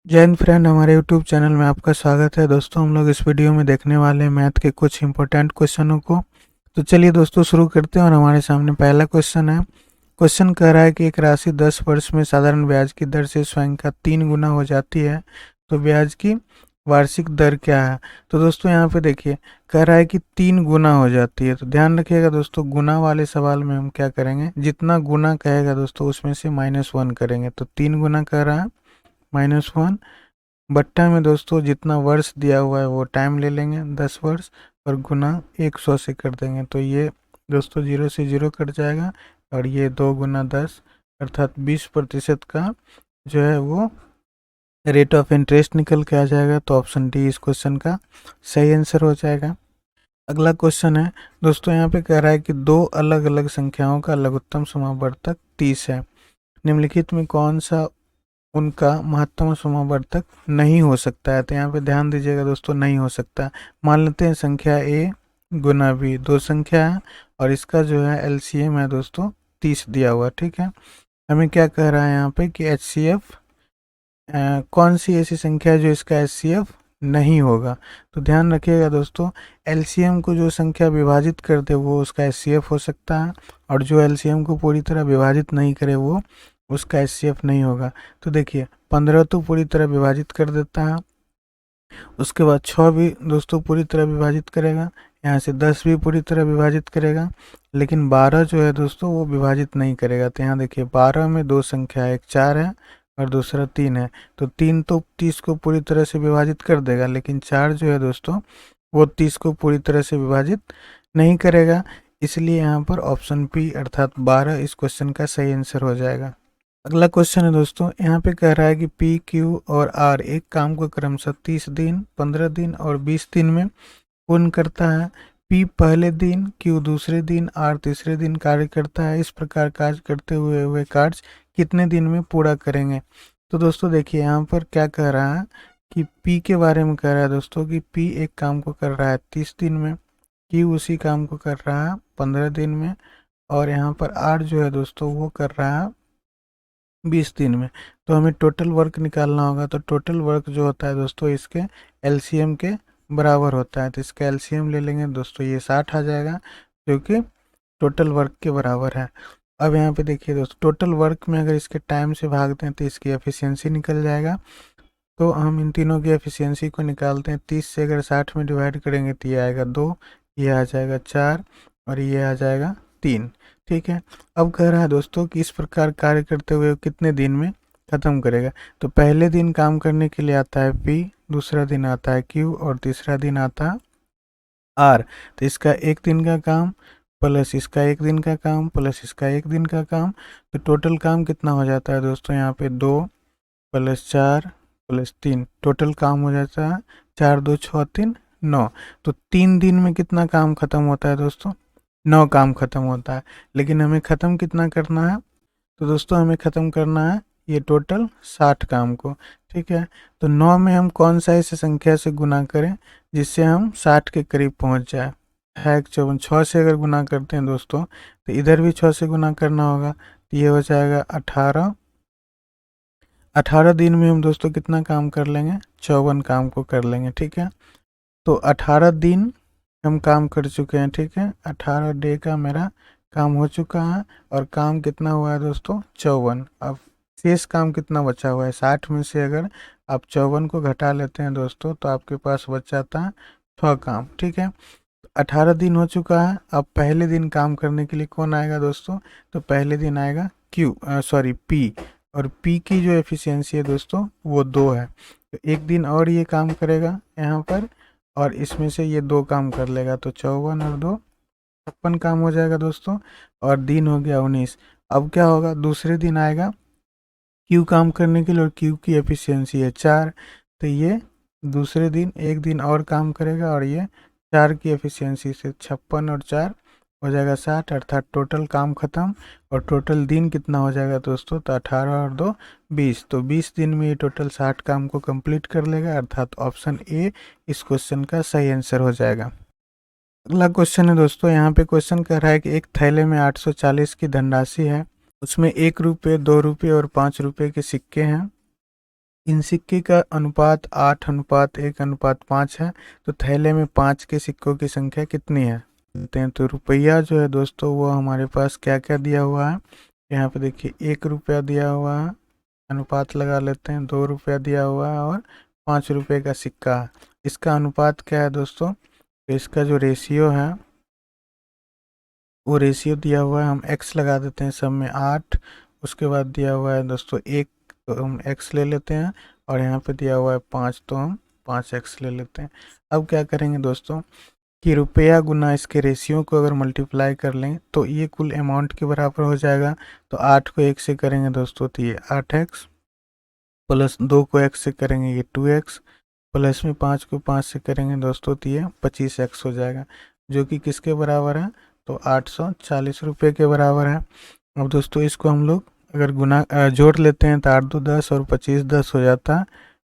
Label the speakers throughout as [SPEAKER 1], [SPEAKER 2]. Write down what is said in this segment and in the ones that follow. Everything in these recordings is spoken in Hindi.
[SPEAKER 1] जय हिंद फ्रेंड, हमारे यूट्यूब चैनल में आपका स्वागत है। दोस्तों, हम लोग इस वीडियो में देखने वाले हैं मैथ के कुछ इंपॉर्टेंट क्वेश्चनों को। तो चलिए दोस्तों शुरू करते हैं। और हमारे सामने पहला क्वेश्चन है। क्वेश्चन कह रहा है कि एक राशि 10 वर्ष में साधारण ब्याज की दर से स्वयं का 3 गुना हो जाती है, तो ब्याज की वार्षिक दर क्या है। तो दोस्तों यहाँ पे देखिए, कह रहा है कि 3 गुना हो जाती है। तो ध्यान रखिएगा दोस्तों, गुना वाले सवाल में हम क्या करेंगे, जितना गुना कहेगा दोस्तों उसमें से -1 करेंगे। तो 3 गुना कह रहा है, -1 बट्टा में दोस्तों जितना वर्ष दिया हुआ है वो टाइम ले लेंगे 10 वर्ष, और गुना 100 से कर देंगे। तो ये दोस्तों 0 से 0 कट जाएगा, और ये 2 गुना 10 अर्थात 20% का जो है वो रेट ऑफ इंटरेस्ट निकल के आ जाएगा। तो ऑप्शन डी इस क्वेश्चन का सही आंसर हो जाएगा। अगला क्वेश्चन है दोस्तों, यहाँ पे कह रहा है कि दो अलग अलग संख्याओं का लघुत्तम समावर्तक 30 है। निम्नलिखित में कौन सा उनका महत्तम समावर्तक नहीं हो सकता है। तो यहाँ पे ध्यान दीजिएगा दोस्तों, नहीं हो सकता। मान लेते हैं संख्या ए गुना बी, दो संख्या है और इसका जो है एलसीएम है दोस्तों 30 दिया हुआ। ठीक है, हमें क्या कह रहा है यहाँ पे कि एचसीएफ कौन सी ऐसी संख्या है जो इसका एचसीएफ नहीं होगा। तो ध्यान रखिएगा दोस्तों, एलसीएम को जो संख्या विभाजित कर दे वो उसका एचसीएफ हो सकता है, और जो एलसीएम को पूरी तरह विभाजित नहीं करे वो उसका एचसीएफ नहीं होगा। तो देखिए 15 तो पूरी तरह विभाजित कर देता है, उसके बाद 6 भी दोस्तों पूरी तरह विभाजित करेगा, यहाँ से 10 भी पूरी तरह विभाजित करेगा, लेकिन 12 जो है दोस्तों वो विभाजित नहीं करेगा। तो यहाँ देखिए 12 में दो संख्या है, एक 4 है और दूसरा 3 है। तो 3 तो 30 को पूरी तरह से विभाजित कर देगा, लेकिन 4 जो है दोस्तों वो 30 को पूरी तरह से विभाजित नहीं करेगा। इसलिए यहाँ पर ऑप्शन पी अर्थात 12 इस क्वेश्चन का सही आंसर हो जाएगा। अगला क्वेश्चन है दोस्तों, यहाँ पे कह रहा है कि पी क्यू और आर एक काम को क्रमशः 30 दिन, 15 दिन और 20 दिन में पूर्ण करता है। पी पहले दिन, क्यू दूसरे दिन, आर तीसरे दिन कार्य करता है। इस प्रकार कार्य करते हुए वे कार्य कितने दिन में पूरा करेंगे। तो दोस्तों देखिए यहाँ पर क्या कह रहा है कि पी के बारे में कह रहा है दोस्तों कि पी एक काम को कर रहा है 30 दिन में, क्यू उसी काम को कर रहा है 15 दिन में, और यहाँ पर आर जो है दोस्तों वो कर रहा है 20 दिन में। तो हमें टोटल वर्क निकालना होगा। तो टोटल वर्क जो होता है दोस्तों इसके एलसीएम के बराबर होता है। तो इसका एलसीएम ले लेंगे दोस्तों, ये 60 आ जाएगा जो कि टोटल वर्क के बराबर है। अब यहाँ पे देखिए दोस्तों, टोटल वर्क में अगर इसके टाइम से भागते हैं तो इसकी एफिशिएंसी निकल जाएगा। तो हम इन तीनों की एफिशिएंसी को निकालते हैं। 30 से अगर 60 में डिवाइड करेंगे तो ये आएगा 2, ये आ जाएगा 4 और ये आ जाएगा 3। ठीक है, अब कह रहा है दोस्तों कि इस प्रकार कार्य करते हुए कितने दिन में ख़त्म करेगा। तो पहले दिन काम करने के लिए आता है पी, दूसरा दिन आता है क्यू और तीसरा दिन आता है आर। तो इसका एक दिन का काम प्लस इसका एक दिन का काम प्लस इसका एक दिन का काम, तो टोटल काम कितना हो जाता है दोस्तों, यहाँ पे 2 + 4 + 3 टोटल काम हो जाता है 4 2 6 3 9। तो 3 दिन में कितना काम खत्म होता है दोस्तों, 9 काम खत्म होता है। लेकिन हमें ख़त्म कितना करना है, तो दोस्तों हमें ख़त्म करना है ये टोटल 60 काम को। ठीक है, तो 9 में हम कौन सा इस संख्या से गुना करें जिससे हम 60 के करीब पहुंच जाए। है 54, 6 से अगर गुना करते हैं दोस्तों तो इधर भी 6 से गुना करना होगा। तो ये हो जाएगा 18। 18 दिन में हम दोस्तों कितना काम कर लेंगे, 54 काम को कर लेंगे। ठीक है, तो 18 दिन हम काम कर चुके हैं। ठीक है, 18 डे का मेरा काम हो चुका है, और काम कितना हुआ है दोस्तों, 54। अब शेष काम कितना बचा हुआ है, 60 में से अगर आप 54 को घटा लेते हैं दोस्तों तो आपके पास बच जाता है 6 काम। ठीक है, 18 दिन हो चुका है। अब पहले दिन काम करने के लिए कौन आएगा दोस्तों, तो पहले दिन आएगा पी, और पी की जो एफिशिएंसी है दोस्तों वो 2 है। तो एक दिन और ये काम करेगा यहाँ पर, और इसमें से ये 2 काम कर लेगा। तो 54 और 2 56 काम हो जाएगा दोस्तों, और दिन हो गया 19। अब क्या होगा, दूसरे दिन आएगा क्यू काम करने के लिए, और क्यू की एफिशिएंसी है 4। तो ये दूसरे दिन एक दिन और काम करेगा, और ये 4 की एफिशिएंसी से 56 और 4 हो जाएगा 60, अर्थात टोटल काम खत्म। और टोटल दिन कितना हो जाएगा दोस्तों, तो 18 और 2 20। तो 20 दिन में ये टोटल 60 काम को कंप्लीट कर लेगा, अर्थात ऑप्शन ए इस क्वेश्चन का सही आंसर हो जाएगा। अगला क्वेश्चन है दोस्तों, यहाँ पे क्वेश्चन कह रहा है कि एक थैले में 840 की धनराशि है, उसमें 1 रुपये, 2 रुपये और 5 रुपये के सिक्के हैं। इन सिक्के का अनुपात 8:1:5 है, तो थैले में 5 के सिक्कों की संख्या कितनी है देखते हैं। तो रुपया जो है दोस्तों वो हमारे पास क्या क्या दिया हुआ है, यहाँ पे देखिए 1 रुपया दिया हुआ है, अनुपात लगा लेते हैं, 2 रुपया दिया हुआ है और 5 रुपये का सिक्का है। इसका अनुपात क्या है दोस्तों, तो इसका जो रेशियो है वो रेशियो दिया हुआ है, हम x लगा देते हैं सब में 8। उसके बाद दिया हुआ है दोस्तों 1, तो हम x ले लेते हैं, और यहाँ पे दिया हुआ है 5, तो हम 5x ले लेते हैं। अब क्या करेंगे दोस्तों कि रुपया गुना इसके रेशियो को अगर मल्टीप्लाई कर लें तो ये कुल अमाउंट के बराबर हो जाएगा। तो 8 को 1 से करेंगे दोस्तों तो ये 8x, प्लस 2 को x से करेंगे ये 2x, प्लस में 5 को 5 से करेंगे दोस्तों तो ये 25x हो जाएगा, जो कि किसके बराबर है, तो 840 रुपये के बराबर है। अब दोस्तों इसको हम लोग अगर जोड़ लेते हैं तो 8 2 10 और 25 10 हो जाता है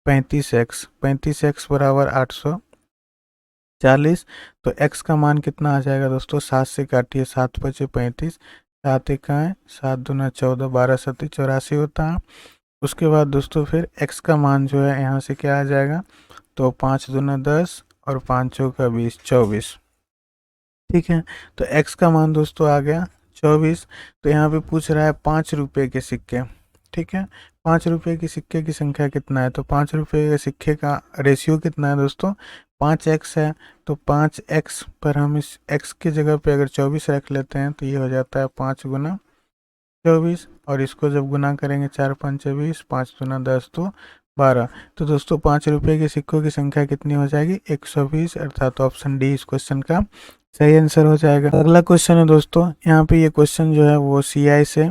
[SPEAKER 1] 35x। 35x बराबर 840। तो x का मान कितना आ जाएगा दोस्तों, 7 से काटिए, 7 5 35, 7 1 7 2 14, 12 7 84 होता है। उसके बाद दोस्तों फिर x का मान जो है यहाँ से क्या आ जाएगा, तो 5 2 10 और 5 चौका 20, 24। ठीक है, तो x का मान दोस्तों आ गया 24। तो यहाँ पे पूछ रहा है 5 रुपये के सिक्के। ठीक है, 5 रुपये के सिक्के की संख्या कितना है, तो 5 रुपये के सिक्के का रेशियो कितना है दोस्तों, 5x है। तो 5x पर हम इस x की जगह पे अगर 24 रख लेते हैं तो ये हो जाता है 5 गुना 24, और इसको जब गुना करेंगे 4 5 20, 5 दूना 10 तो 12। तो दोस्तों 5 रुपये के सिक्कों की संख्या कितनी हो जाएगी, 120, अर्थात ऑप्शन डी इस क्वेश्चन का सही आंसर हो जाएगा। अगला क्वेश्चन है दोस्तों, यहाँ पे ये क्वेश्चन जो है वो CI से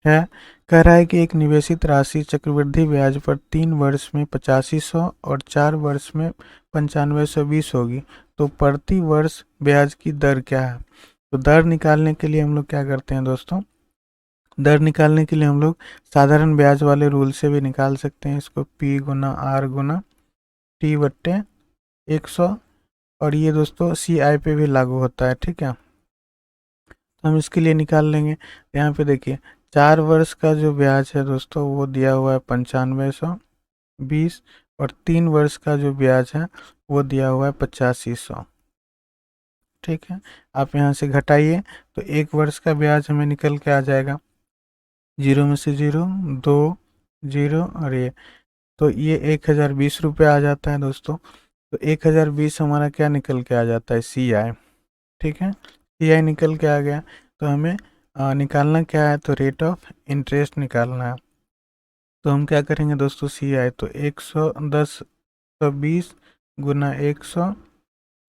[SPEAKER 1] है। कह रहा है कि एक निवेशित राशि चक्रवृद्धि ब्याज पर 3 वर्ष में 8500 और 4 वर्ष में 9520 होगी, तो प्रति वर्ष ब्याज की दर क्या है। तो दर निकालने के लिए हम लोग क्या करते हैं दोस्तों, दर निकालने के लिए हम लोग साधारण ब्याज वाले रूल से भी निकाल सकते हैं इसको, P गुना R गुना T बट्टे 100, और ये दोस्तों CI पे भी लागू होता है। ठीक है, तो हम इसके लिए निकाल लेंगे। यहाँ पे देखिए 4 वर्ष का जो ब्याज है दोस्तों वो दिया हुआ है 9520, और 3 वर्ष का जो ब्याज है वो दिया हुआ है 8500। ठीक है, आप यहाँ से घटाइए तो 1 वर्ष का ब्याज हमें निकल के आ जाएगा, 0 में से 0, 2 0, और ये तो ये 1020 रुपये आ जाता है दोस्तों। तो 1020 हमारा क्या निकल के आ जाता है, CI। ठीक है, CI निकल के आ गया। तो हमें निकालना क्या है, तो रेट ऑफ इंटरेस्ट निकालना है। तो हम क्या करेंगे दोस्तों, CI तो 120 गुना 100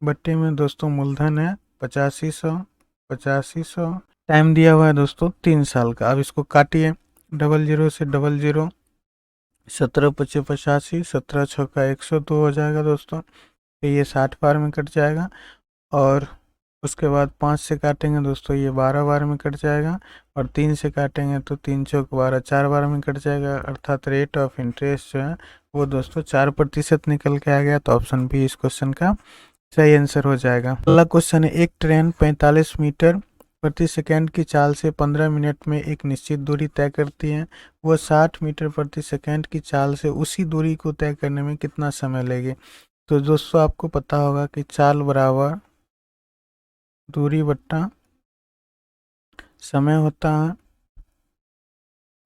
[SPEAKER 1] बट्टे में दोस्तों मूलधन है 8500। टाइम दिया हुआ है दोस्तों 3 साल का। अब इसको काटिए, 00 से 00, 17 5 85, 17 6 102 हो जाएगा दोस्तों। तो ये 60 बार में कट जाएगा, और उसके बाद 5 से काटेंगे दोस्तों ये 12 बार में कट जाएगा, और 3 से काटेंगे तो 3 चौक 12, 4 बार में कट जाएगा, अर्थात रेट ऑफ इंटरेस्ट जो है वो दोस्तों 4% निकल के आ गया। तो ऑप्शन बी इस क्वेश्चन का सही आंसर हो जाएगा। अगला क्वेश्चन है, एक ट्रेन 45 मीटर प्रति सेकंड की चाल से 15 मिनट में एक निश्चित दूरी तय करती है, वह 60 मीटर प्रति सेकंड की चाल से उसी दूरी को तय करने में कितना समय लेगी। तो दोस्तों आपको पता होगा कि चाल बराबर दूरी बट्टा समय होता है,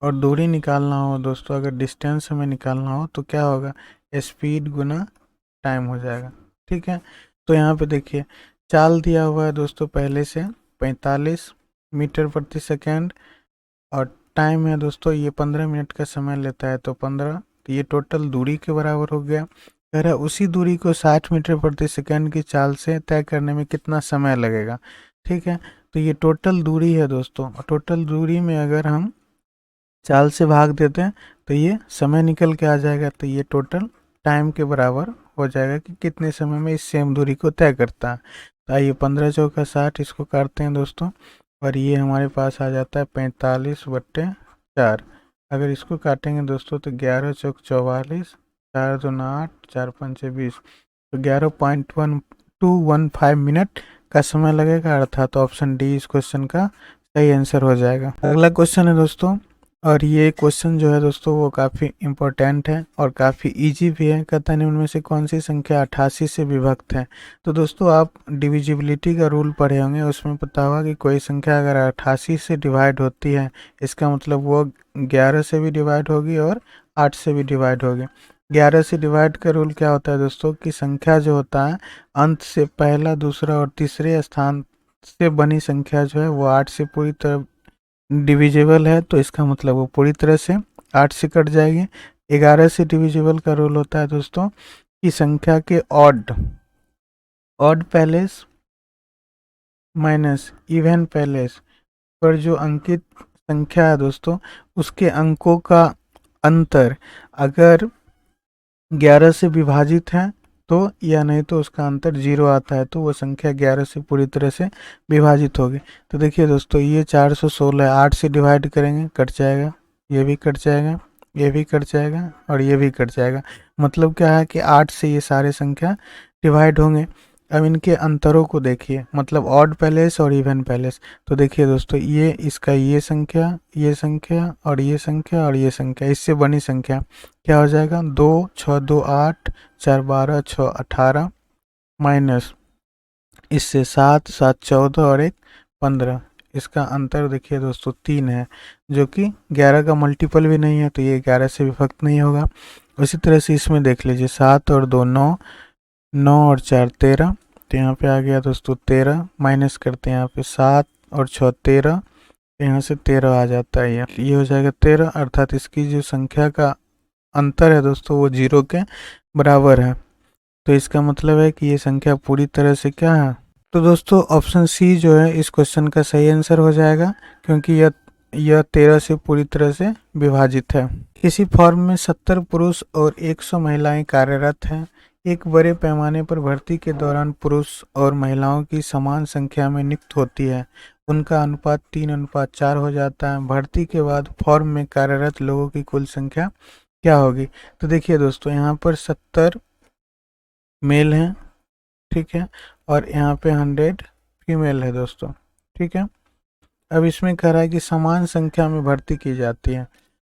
[SPEAKER 1] और दूरी निकालना हो दोस्तों, अगर डिस्टेंस हमें निकालना हो तो क्या होगा, स्पीड गुना टाइम हो जाएगा। ठीक है, तो यहाँ पे देखिए चाल दिया हुआ है दोस्तों पहले से 45 मीटर प्रति सेकंड, और टाइम है दोस्तों ये 15 मिनट का समय लेता है, तो 15, तो ये टोटल दूरी के बराबर हो गया। कह रहा है उसी दूरी को 60 मीटर प्रति सेकंड की चाल से तय करने में कितना समय लगेगा। ठीक है, तो ये टोटल दूरी है दोस्तों, टोटल दूरी में अगर हम चाल से भाग देते हैं तो ये समय निकल के आ जाएगा, तो ये टोटल टाइम के बराबर हो जाएगा कि कितने समय में इस सेम दूरी को तय करता है। तो आइए 15 चौका 60, इसको काटते हैं दोस्तों, और ये हमारे पास आ जाता है 45/4। अगर इसको काटेंगे दोस्तों तो 11 चौक 44, 4 दूना 8, 4 पंचे 20, तो 11.1215 मिनट का समय लगेगा, अर्थात ऑप्शन डी इस क्वेश्चन का सही आंसर हो जाएगा। अगला क्वेश्चन है दोस्तों, और ये क्वेश्चन जो है दोस्तों वो काफ़ी इम्पोर्टेंट है और काफ़ी इजी भी है। कहता है उनमें से कौन सी संख्या 88 से विभक्त है। तो दोस्तों आप डिविजिबिलिटी का रूल पढ़े होंगे, उसमें पता होगा कि कोई संख्या अगर 88 से डिवाइड होती है इसका मतलब वो 11 से भी डिवाइड होगी और 8 से भी डिवाइड होगी। 11 से डिवाइड का रूल क्या होता है दोस्तों कि संख्या जो होता है अंत से पहला, दूसरा और तीसरे स्थान से बनी संख्या जो है वो 8 से पूरी तरह डिविजिबल है, तो इसका मतलब वो पूरी तरह से 8 से कट जाएगी। 11 से डिविजिबल का रूल होता है दोस्तों कि संख्या के odd odd palace minus even palace पर जो अंकित संख्या है दोस्तों उसके अंकों का अंतर अगर 11 से विभाजित है तो, या नहीं तो उसका अंतर 0 आता है तो वो संख्या 11 से पूरी तरह से विभाजित होगी। तो देखिए दोस्तों ये 416 8 से डिवाइड करेंगे कट जाएगा, ये भी कट जाएगा, ये भी कट जाएगा और ये भी कट जाएगा। मतलब क्या है कि 8 से ये सारे संख्या डिवाइड होंगे। अब इनके अंतरों को देखिए, मतलब ऑड पैलेस और इवन पैलेस। तो देखिए दोस्तों ये इसका ये संख्या, ये संख्या और ये संख्या और ये संख्या, इससे बनी संख्या क्या हो जाएगा 2 6 2 8 4 12 6 18 माइनस इससे 7 7 14 और 1 15। इसका अंतर देखिए दोस्तों 3 है, जो कि 11 का मल्टीपल भी नहीं है, तो ये 11 से विभक्त नहीं होगा। उसी तरह से इसमें देख लीजिए 7 और 2 9, 9 और 4 13, तो यहाँ पे आ गया दोस्तों 13, माइनस करते हैं यहाँ पे 7 और 6 13, तो यहाँ से 13 आ जाता है, ये हो जाएगा 13, अर्थात इसकी जो संख्या का अंतर है दोस्तों वो 0 के बराबर है। तो इसका मतलब है कि ये संख्या पूरी तरह से क्या है। तो दोस्तों ऑप्शन सी जो है इस क्वेश्चन का सही आंसर हो जाएगा, क्योंकि यह 13 से पूरी तरह से विभाजित है। किसी फॉर्म में 70 पुरुष और 100 महिलाएं कार्यरत हैं। एक बड़े पैमाने पर भर्ती के दौरान पुरुष और महिलाओं की समान संख्या में नियुक्त होती है। उनका अनुपात 3:4 हो जाता है। भर्ती के बाद फॉर्म में कार्यरत लोगों की कुल संख्या क्या होगी। तो देखिए दोस्तों यहाँ पर 70 मेल हैं, ठीक है, और यहाँ पे 100 फीमेल है दोस्तों, ठीक है। अब इसमें कह रहा है कि समान संख्या में भर्ती की जाती है।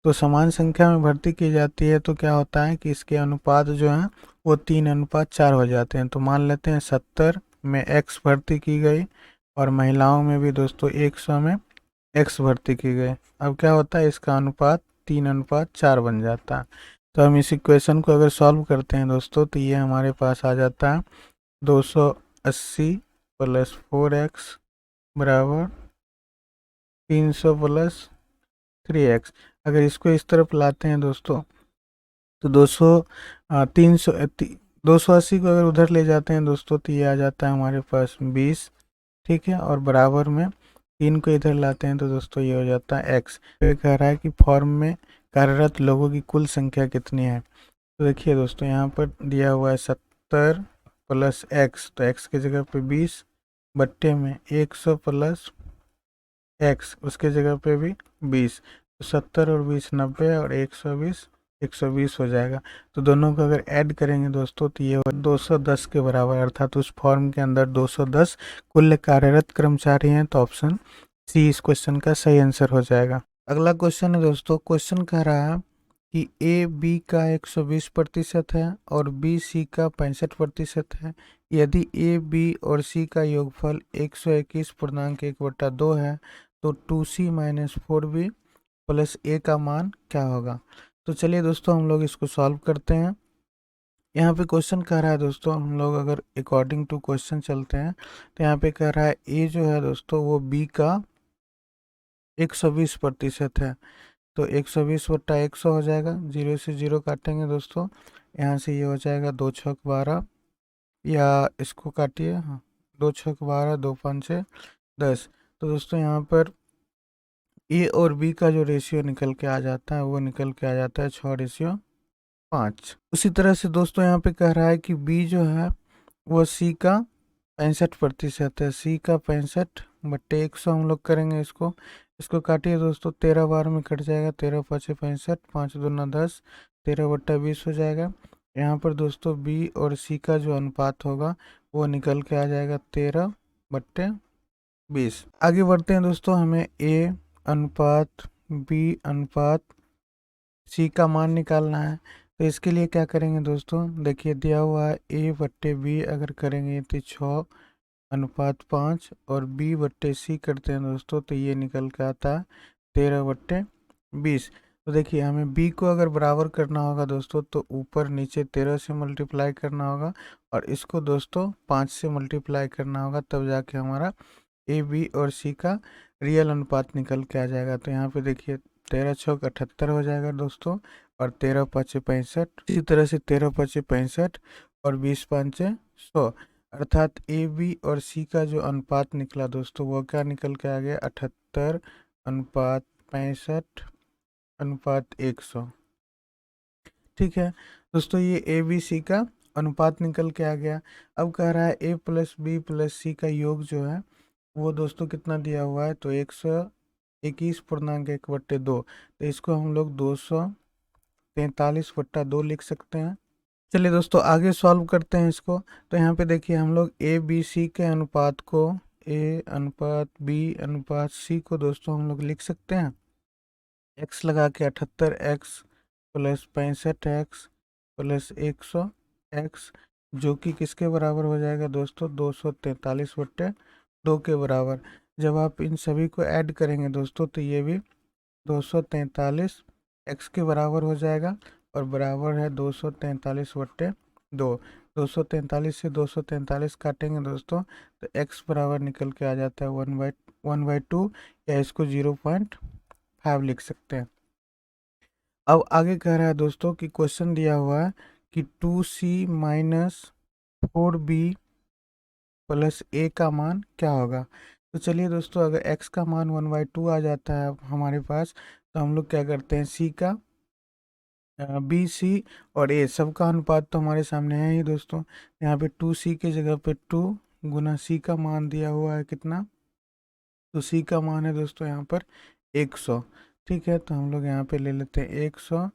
[SPEAKER 1] तो समान संख्या में भर्ती की जाती है तो क्या होता है कि इसके अनुपात जो हैं वो 3:4 हो जाते हैं। तो मान लेते हैं 70 में x भर्ती की गई और महिलाओं में भी दोस्तों 100 में x भर्ती की गई। अब क्या होता है इसका अनुपात 3:4 बन जाता है। तो हम इस इक्वेशन को अगर सॉल्व करते हैं दोस्तों तो ये हमारे पास आ जाता है 280 प्लस 4x बराबर 300 प्लस 3x। अगर इसको इस तरफ लाते हैं दोस्तों तो 280 को अगर उधर ले जाते हैं दोस्तों तो ये आ जाता है हमारे पास 20, ठीक है, और बराबर में 3 को इधर लाते हैं तो दोस्तों ये हो जाता है x। ये कह रहा है कि फॉर्म में कार्यरत लोगों की कुल संख्या कितनी है। तो देखिए दोस्तों यहाँ पर दिया हुआ है 70 प्लस x, तो x की जगह पे 20 बट्टे में 100 प्लस x, उसके जगह पे भी 20, तो 70 और 20 90 और 120 हो जाएगा। तो दोनों को अगर ऐड करेंगे दोस्तों तो ये 210 के बराबर, अर्थात उस फॉर्म के अंदर 210 कुल कार्यरत कर्मचारी हैं। तो ऑप्शन सी इस क्वेश्चन का सही आंसर हो जाएगा। अगला क्वेश्चन है दोस्तों, क्वेश्चन कह रहा है कि ए बी का 120% है और बी सी का 65% है। यदि ए बी और सी का योगफल 121.1/2 है तो 2c माइनस 4b प्लस ए का मान क्या होगा। तो चलिए दोस्तों हम लोग इसको सॉल्व करते हैं। यहाँ पे क्वेश्चन कह रहा है दोस्तों, हम लोग अगर अकॉर्डिंग टू क्वेश्चन चलते हैं तो यहाँ पे कह रहा है ए जो है दोस्तों वो बी का 120% है। तो 120/100 हो जाएगा, 0 से 0 काटेंगे दोस्तों, यहाँ से ये हो जाएगा 2 छक 12, या इसको काटिए, हाँ 2 छक 12 2 5 6 10। तो दोस्तों यहाँ पर ए और बी का जो रेशियो निकल के आ जाता है वो निकल के आ जाता है 6:5। उसी तरह से दोस्तों यहाँ पे कह रहा है कि बी जो है वो सी का 65% है। सी का 65/100 हम लोग करेंगे इसको काटिए दोस्तों, 13 बार में कट जाएगा, 13 5 65, 5 दूना 10, 13/20 हो जाएगा। यहाँ पर दोस्तों बी और सी का जो अनुपात होगा वो निकल के आ जाएगा 13/20। आगे बढ़ते हैं दोस्तों, हमें ए अनुपात बी अनुपात सी का मान निकालना है। तो इसके लिए क्या करेंगे दोस्तों, देखिए दिया हुआ है ए बट्टे बी अगर करेंगे तो 6:5 और बी बट्टे सी करते हैं दोस्तों तो ये निकल के आता है 13/20। तो देखिए हमें बी को अगर बराबर करना होगा दोस्तों तो ऊपर नीचे 13 से मल्टीप्लाई करना होगा और इसको दोस्तों 5 से मल्टीप्लाई करना होगा, तब जाके हमारा ए बी और सी का रियल अनुपात निकल के आ जाएगा। तो यहाँ पे देखिए 13×6 = 78 हो जाएगा दोस्तों और 13×5 = 65। इसी तरह से 13×5 = 65 और 20×5 = 100। अर्थात ए बी और सी का जो अनुपात निकला दोस्तों वो क्या निकल के आ गया, 78:65:100। ठीक है दोस्तों, ये ए बी सी का अनुपात निकल के आ गया। अब कह रहा है ए प्लस बी प्लस सी का योग जो है वो दोस्तों कितना दिया हुआ है, तो 121.1/2। तो इसको हम लोग 243/2 लिख सकते हैं। चलिए दोस्तों आगे सॉल्व करते हैं इसको। तो यहाँ पे देखिए हम लोग ए बी सी के अनुपात को, ए अनुपात बी अनुपात सी को दोस्तों हम लोग लिख सकते हैं x लगा के 78x plus 65x plus 100x, जो कि किसके बराबर हो जाएगा दोस्तों, 243/2 के बराबर। जब आप इन सभी को ऐड करेंगे दोस्तों तो ये भी 243 x के बराबर हो जाएगा और बराबर है 243/2। 243 से 243 काटेंगे दोस्तों तो x बराबर निकल के आ जाता है 1/2 या इसको 0.5 लिख सकते हैं। अब आगे कह रहा है दोस्तों कि क्वेश्चन दिया हुआ है कि 2c - 4b प्लस a का मान क्या होगा। तो चलिए दोस्तों अगर x का मान 1/2 आ जाता है हमारे पास तो हम लोग क्या करते हैं, c का बी सी और ए सबका अनुपात तो हमारे सामने है ही दोस्तों। यहाँ पे 2c के जगह पे 2 गुना c का मान दिया हुआ है कितना, तो c का मान है दोस्तों यहाँ पर 100। ठीक है, तो हम लोग यहाँ पे ले लेते हैं 100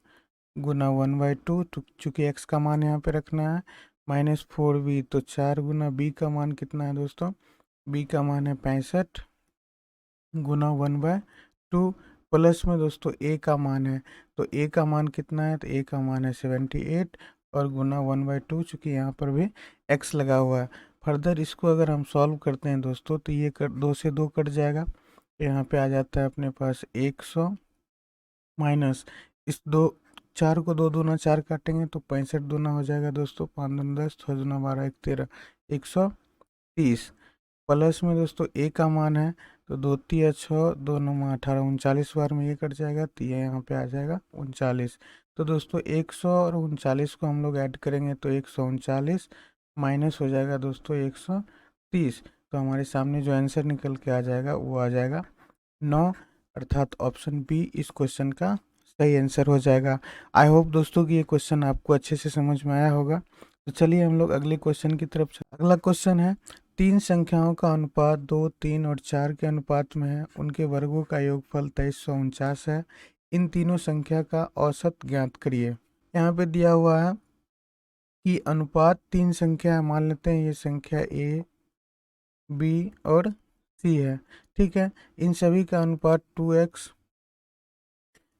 [SPEAKER 1] गुना 1/2, चूँकि x का मान यहाँ पे रखना है, -4b, तो 4 गुना b का मान कितना है दोस्तों, b का मान है 65 गुना 1/2 प्लस में दोस्तों a का मान है, तो a का मान कितना है, तो a का मान है 78 और गुना 1/2, चूँकि यहाँ पर भी x लगा हुआ है। फर्दर इसको अगर हम सॉल्व करते हैं दोस्तों तो ये 2 से 2 कट जाएगा, तो यहाँ पे आ जाता है अपने पास 100 माइनस इस 4 को 2 दूना 4 काटेंगे तो 65 दूना हो जाएगा दोस्तों, 5 दूना 10, 6 दूना 12, 1 13, 130 प्लस में दोस्तों a का मान है, तो 2 तिया 6, 2 9 18, 39 बार में ये कट जाएगा तो ये यहाँ पे आ जाएगा 39। तो दोस्तों 100 और 39 को हम लोग ऐड करेंगे तो 139 माइनस हो जाएगा दोस्तों 130। तो हमारे सामने जो आंसर निकल के आ जाएगा वो आ जाएगा 9, अर्थात ऑप्शन बी इस क्वेश्चन का सही आंसर हो जाएगा। आई होप दोस्तों कि ये क्वेश्चन आपको अच्छे से समझ में आया होगा। तो चलिए हम लोग अगले क्वेश्चन की तरफ अगला क्वेश्चन है, 3 संख्याओं का अनुपात 2, 3 और 4 के अनुपात में है, उनके वर्गों का योगफल 2349 है, इन तीनों संख्या का औसत ज्ञात करिए। यहाँ पे दिया हुआ है कि अनुपात 3 संख्या है, मान लेते हैं ये संख्या a b और c है। ठीक है, इन सभी का अनुपात 2x,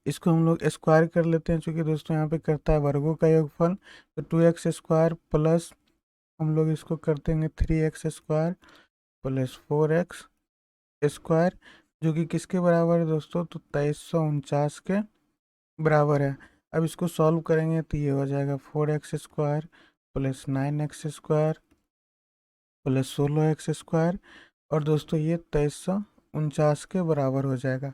[SPEAKER 1] इसको हम लोग स्क्वायर कर लेते हैं क्योंकि दोस्तों यहाँ पे करता है वर्गों का योगफल, तो 2x² प्लस हम लोग इसको कर देंगे 3x² प्लस 4x², जो कि किसके बराबर है दोस्तों, तो 2349 के बराबर है। अब इसको सॉल्व करेंगे तो ये हो जाएगा 4x² plus 9x² plus 16x² और दोस्तों ये 2349 के बराबर हो जाएगा।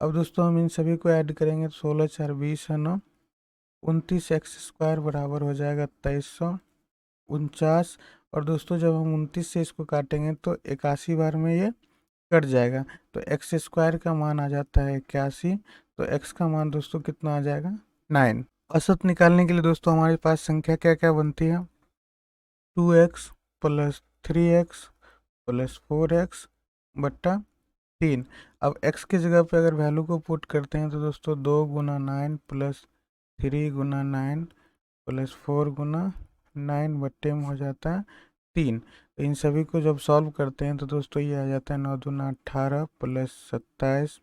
[SPEAKER 1] अब दोस्तों हम इन सभी को ऐड करेंगे तो 16 4 20 है 9, 29x² बराबर हो जाएगा 2349। और दोस्तों जब हम 29 से इसको काटेंगे तो 81 बार में ये कट जाएगा, तो x² का मान आ जाता है 81, तो x का मान दोस्तों कितना आ जाएगा 9। औसत निकालने के लिए दोस्तों हमारे पास संख्या क्या क्या बनती है, 2x plus 3x plus 4x बट्टा 3। अब x की जगह पे अगर वैल्यू को पुट करते हैं तो दोस्तों 2 गुना 9 प्लस 3 गुना 9 प्लस 4 गुना 9 बट्टे में हो जाता है 3। तो इन सभी को जब सॉल्व करते हैं तो दोस्तों ये आ जाता है 9 दूना 18 प्लस 27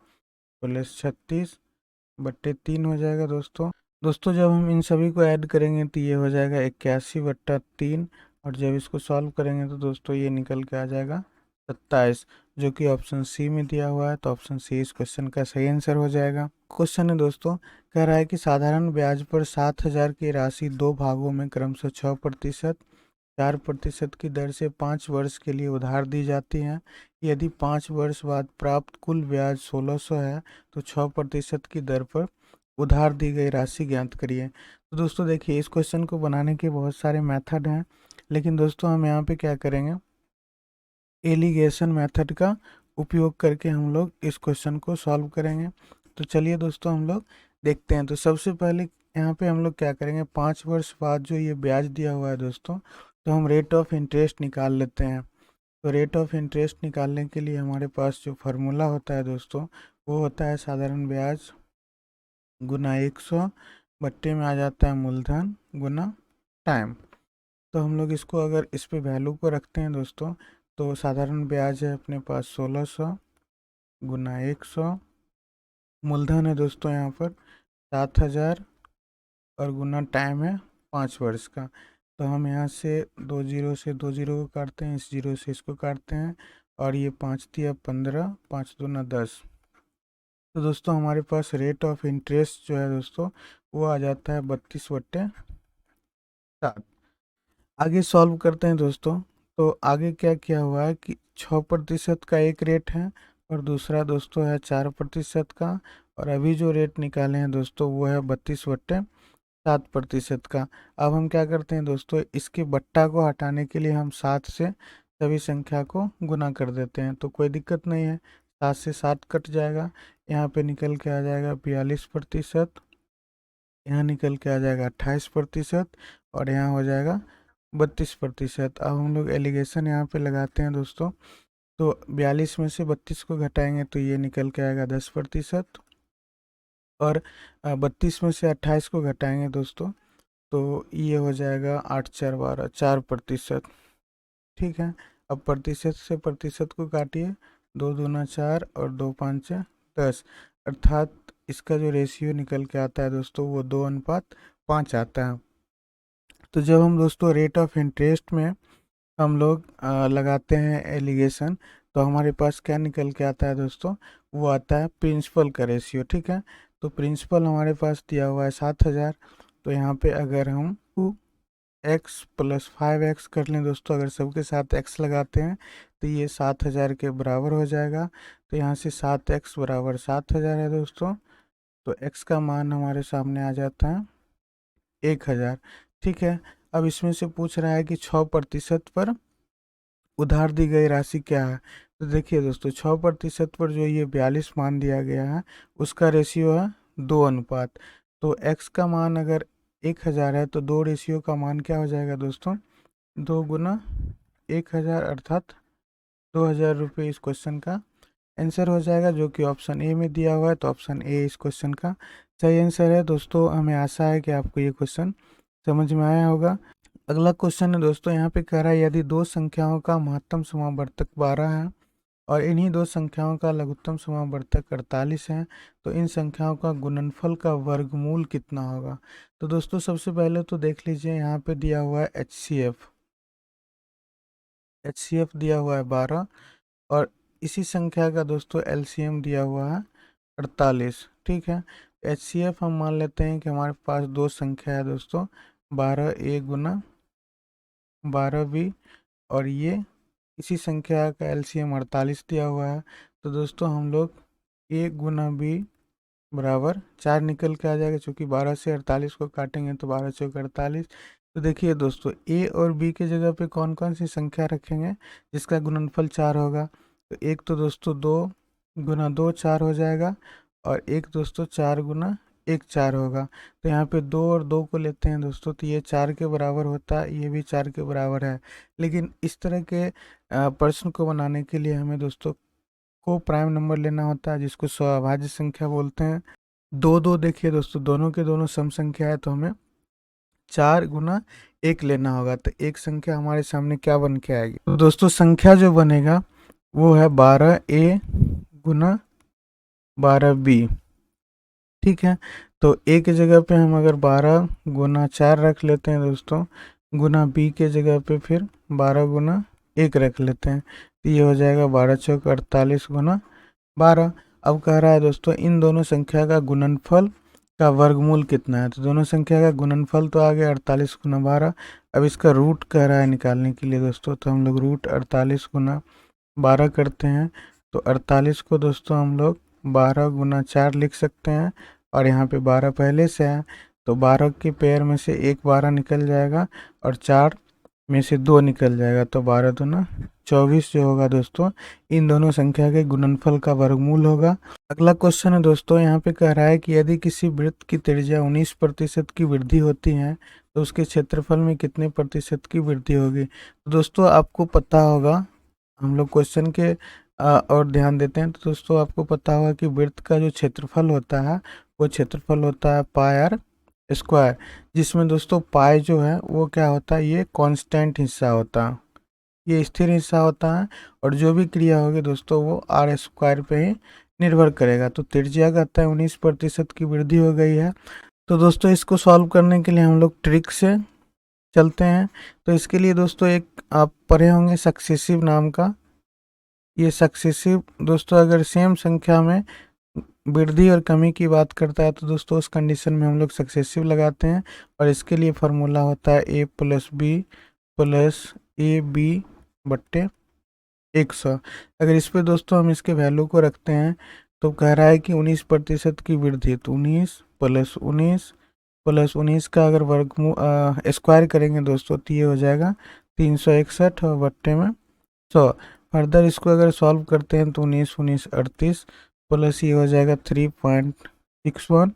[SPEAKER 1] प्लस 36/3 हो जाएगा दोस्तों। दोस्तों जब हम इन सभी को ऐड करेंगे तो ये हो जाएगा 81/3, और जब इसको सॉल्व करेंगे तो दोस्तों ये निकल के आ जाएगा 27, जो कि ऑप्शन सी में दिया हुआ है। तो ऑप्शन सी इस क्वेश्चन का सही आंसर हो जाएगा। क्वेश्चन है दोस्तों, कह रहा है कि साधारण ब्याज पर 7,000 की राशि 2 भागों में क्रमशः 6%, 4% की दर से 5 वर्ष के लिए उधार दी जाती है। यदि 5 वर्ष बाद प्राप्त कुल ब्याज 1600 है तो 6% की दर पर उधार दी गई राशि ज्ञात करिए। तो दोस्तों देखिए, इस क्वेश्चन को बनाने के बहुत सारे मेथड हैं, लेकिन दोस्तों हम यहाँ पे क्या करेंगे, एलिगेशन मेथड का उपयोग करके हम लोग इस क्वेश्चन को सॉल्व करेंगे। तो चलिए दोस्तों हम लोग देखते हैं। तो सबसे पहले यहाँ पे हम लोग क्या करेंगे, 5 वर्ष बाद जो ये ब्याज दिया हुआ है दोस्तों, तो हम रेट ऑफ इंटरेस्ट निकाल लेते हैं। तो रेट ऑफ इंटरेस्ट निकालने के लिए हमारे पास जो फार्मूला होता है दोस्तों, वो होता है साधारण ब्याज गुना 100 बट्टे में आ जाता है मूलधन गुना टाइम। तो हम लोग इसको अगर इस पे वैल्यू को रखते हैं दोस्तों, तो साधारण ब्याज है अपने पास 1600 गुना 100, मूलधन है दोस्तों यहाँ पर 7,000, और गुना टाइम है 5 वर्ष का। तो हम यहाँ से 2 जीरो से 2 जीरो को काटते हैं, इस जीरो से इसको काटते हैं, और ये 5 दिया 15, 5 दूना 10। तो दोस्तों हमारे पास रेट ऑफ इंटरेस्ट जो है दोस्तों, वो आ जाता है 32/7। आगे सॉल्व करते हैं दोस्तों। तो आगे क्या किया हुआ है कि 6% का एक रेट है, और दूसरा दोस्तों है 4% का, और अभी जो रेट निकाले हैं दोस्तों वो है 32/7% का। अब हम क्या करते हैं दोस्तों, इसके बट्टा को हटाने के लिए हम 7 से सभी संख्या को गुना कर देते हैं, तो कोई दिक्कत नहीं है। 7 से 7 कट जाएगा, यहाँ पे निकल के आ जाएगा 42%, यहाँ निकल के आ जाएगा 28%, और यहाँ हो जाएगा 32%। अब हम लोग एलिगेशन यहाँ पे लगाते हैं दोस्तों। तो 42 में से 32 को घटाएंगे तो ये निकल के आएगा 10%, और 32 में से 28 को घटाएंगे दोस्तों तो ये हो जाएगा 8×4=12, 4%। ठीक है, अब प्रतिशत से प्रतिशत को काटिए, 2 दूना 4 और 2 5 10, अर्थात इसका जो रेशियो निकल के आता है दोस्तों वो 2:5 आता है। तो जब हम दोस्तों रेट ऑफ इंटरेस्ट में हम लोग लगाते हैं एलिगेशन, तो हमारे पास क्या निकल के आता है दोस्तों, वो आता है प्रिंसिपल का रेशियो। ठीक है, तो प्रिंसिपल हमारे पास दिया हुआ है 7,000, तो यहाँ पे अगर हम x + 5x कर लें दोस्तों, अगर सबके साथ x लगाते हैं तो ये 7,000 के बराबर हो जाएगा। तो यहाँ से 7x = 7,000 है दोस्तों, तो x का मान हमारे सामने आ जाता है 1,000। ठीक है, अब इसमें से पूछ रहा है कि 6% पर उधार दी गई राशि क्या है। तो देखिए दोस्तों, 6% पर जो ये 42 मान दिया गया है उसका रेशियो है 2 अनुपात। तो x का मान अगर 1,000 है तो 2 रेशियो का मान क्या हो जाएगा दोस्तों, 2 गुना 1,000, अर्थात 2,000 रुपये इस क्वेश्चन का आंसर हो जाएगा, जो कि ऑप्शन ए में दिया हुआ है। तो ऑप्शन ए इस क्वेश्चन का सही आंसर है। दोस्तों हमें आशा है कि आपको ये क्वेश्चन समझ में आया होगा। अगला क्वेश्चन है दोस्तों, यहाँ पे कह रहा है यदि दो संख्याओं का महत्तम समावर्तक 12 है और इन्हीं दो संख्याओं का लघुत्तम समावर्तक 48 है, तो इन संख्याओं का गुणनफल का वर्गमूल कितना होगा। तो दोस्तों सबसे पहले तो देख लीजिए, यहाँ पे दिया हुआ है HCF दिया हुआ है 12, और इसी संख्या का दोस्तों LCM दिया हुआ है 48। ठीक है, HCF हम मान लेते हैं कि हमारे पास दो संख्या है दोस्तों, 12A गुना 12B, और ये इसी संख्या का LCM 48 दिया हुआ है। तो दोस्तों हम लोग A गुना B बराबर 4 निकल के आ जाएगा, क्योंकि 12 से 48 को काटेंगे तो 12 चौक 48। तो देखिए दोस्तों, A और B के जगह पे कौन कौन सी संख्या रखेंगे जिसका गुणनफल 4 होगा। तो एक तो दोस्तों 2 गुना 2 4 हो जाएगा, और एक दोस्तों 4 गुना 1 4 होगा। तो यहाँ पे 2 और 2 को लेते हैं दोस्तों, तो ये 4 के बराबर होता है, ये भी 4 के बराबर है। लेकिन इस तरह के प्रश्न को बनाने के लिए हमें दोस्तों को प्राइम नंबर लेना होता है, जिसको स्वभाज्य संख्या बोलते हैं। 2 2 देखिए दोस्तों, दोनों के दोनों सम संख्या है, तो हमें 4 गुना 1 लेना होगा। तो एक संख्या हमारे सामने क्या बन के आएगी, तो दोस्तों संख्या जो बनेगा वो है 12A गुना 12b। ठीक है, तो ए के जगह पे हम अगर 12 गुना 4 रख लेते हैं दोस्तों, गुना बी के जगह पे फिर 12 गुना 1 रख लेते हैं, तो ये हो जाएगा 12 चौक 48 गुना 12। अब कह रहा है दोस्तों इन दोनों संख्या का गुणनफल का वर्गमूल कितना है, तो दोनों संख्या का गुणनफल तो आ गया 48 गुना 12। अब इसका रूट कह रहा है निकालने के लिए दोस्तों, तो हम लोग रूट 48 गुना 12 करते हैं, तो 48 को दोस्तों हम लोग 12 गुना 4 लिख सकते हैं, और यहाँ पे 12 पहले से है, तो 12 के पेयर में से एक 12 निकल जाएगा और 4 में से 2 निकल जाएगा, तो 12 दूना 24 जो होगा दोस्तों इन दोनों संख्या के गुणनफल का वर्गमूल होगा। अगला क्वेश्चन है दोस्तों, यहाँ पे कह रहा है कि यदि किसी वृत्त की त्रिज्या 19% की वृद्धि होती है तो उसके क्षेत्रफल में कितने प्रतिशत की वृद्धि होगी। तो दोस्तों आपको पता होगा, हम लोग क्वेश्चन के और ध्यान देते हैं, तो दोस्तों आपको पता होगा कि वृत्त का जो क्षेत्रफल होता है वो क्षेत्रफल होता है पाई आर स्क्वायर, जिसमें दोस्तों पाई जो है वो क्या होता है, ये कांस्टेंट हिस्सा होता है, ये स्थिर हिस्सा होता है, और जो भी क्रिया होगी दोस्तों वो आर स्क्वायर पे ही निर्भर करेगा। तो त्रिज्या कहता है 19% की वृद्धि हो गई है। तो दोस्तों इसको सॉल्व करने के लिए हम लोग ट्रिक से चलते हैं। तो इसके लिए दोस्तों एक आप पढ़े होंगे सक्सेसिव नाम का, ये सक्सेसिव दोस्तों अगर सेम संख्या में वृद्धि और कमी की बात करता है तो दोस्तों उस कंडीशन में हम लोग सक्सेसिव लगाते हैं, और इसके लिए फार्मूला होता है a plus B plus A B बट्टे 100। अगर इस पे दोस्तों हम इसके वैल्यू को रखते हैं तो कह रहा है कि 19% की वृद्धि, तो 19 का अगर स्क्वायर करेंगे दोस्तों तो ये हो जाएगा 361 और बट्टे में 100। फर्दर इसको अगर सॉल्व करते हैं तो 19 38 प्लस ये हो जाएगा 3.61।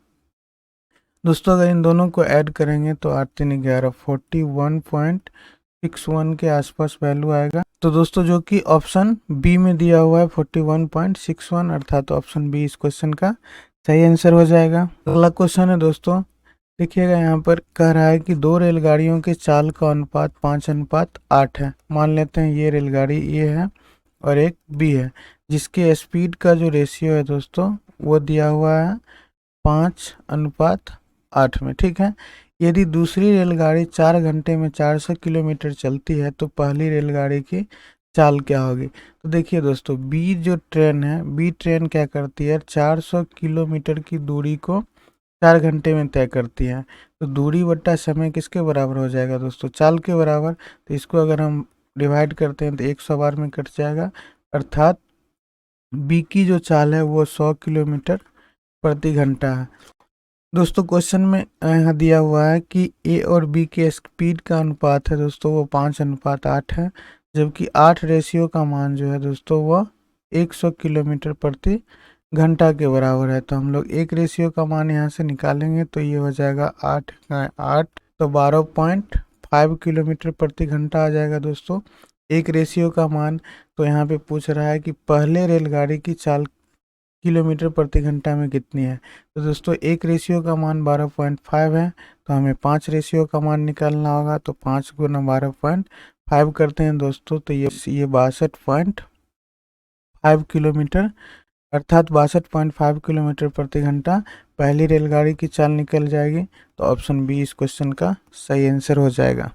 [SPEAKER 1] दोस्तों अगर इन दोनों को ऐड करेंगे तो 8 3 11 41.61 के आसपास वैल्यू आएगा। तो दोस्तों जो कि ऑप्शन बी में दिया हुआ है 41.61, अर्थात ऑप्शन बी इस क्वेश्चन का सही आंसर हो जाएगा। अगला क्वेश्चन है दोस्तों, देखिएगा यहाँ पर कह रहा है कि दो रेलगाड़ियों के चाल का अनुपात 5:8 है। मान लेते हैं ये रेलगाड़ी ए है और एक बी है, जिसके स्पीड का जो रेशियो है दोस्तों वो दिया हुआ है 5:8 में। ठीक है, यदि दूसरी रेलगाड़ी 4 घंटे में 400 किलोमीटर चलती है तो पहली रेलगाड़ी की चाल क्या होगी। तो देखिए दोस्तों बी जो ट्रेन है, बी ट्रेन क्या करती है, 400 किलोमीटर की दूरी को 4 घंटे में तय करती है, तो दूरी बट्टा समय किसके बराबर हो जाएगा दोस्तों, चाल के बराबर। तो इसको अगर हम डिवाइड करते हैं तो 100 बार में कट जाएगा, अर्थात बी की जो चाल है वो 100 किलोमीटर प्रति घंटा है। दोस्तों क्वेश्चन में यहाँ दिया हुआ है कि ए और बी के स्पीड का अनुपात है दोस्तों वो 5:8 है, जबकि 8 रेशियो का मान जो है दोस्तों वो 100 किलोमीटर प्रति घंटा के बराबर है। तो हम लोग एक रेशियो का मान यहाँ से निकालेंगे तो ये हो जाएगा 8 तो 12.5 किलोमीटर प्रति घंटा आ जाएगा दोस्तों एक रेशियो का मान। तो यहाँ पे पूछ रहा है कि पहले रेलगाड़ी की चाल किलोमीटर प्रति घंटा में कितनी है। तो दोस्तों एक रेशियो का मान 12.5 है, तो हमें 5 रेशियो का मान निकालना होगा। तो 5 गुना 12.5 करते हैं दोस्तों, तो ये 62.5 किलोमीटर, अर्थात 62.5 किलोमीटर प्रति घंटा पहली रेलगाड़ी की चाल निकल जाएगी। तो ऑप्शन बी इस क्वेश्चन का सही आंसर हो जाएगा।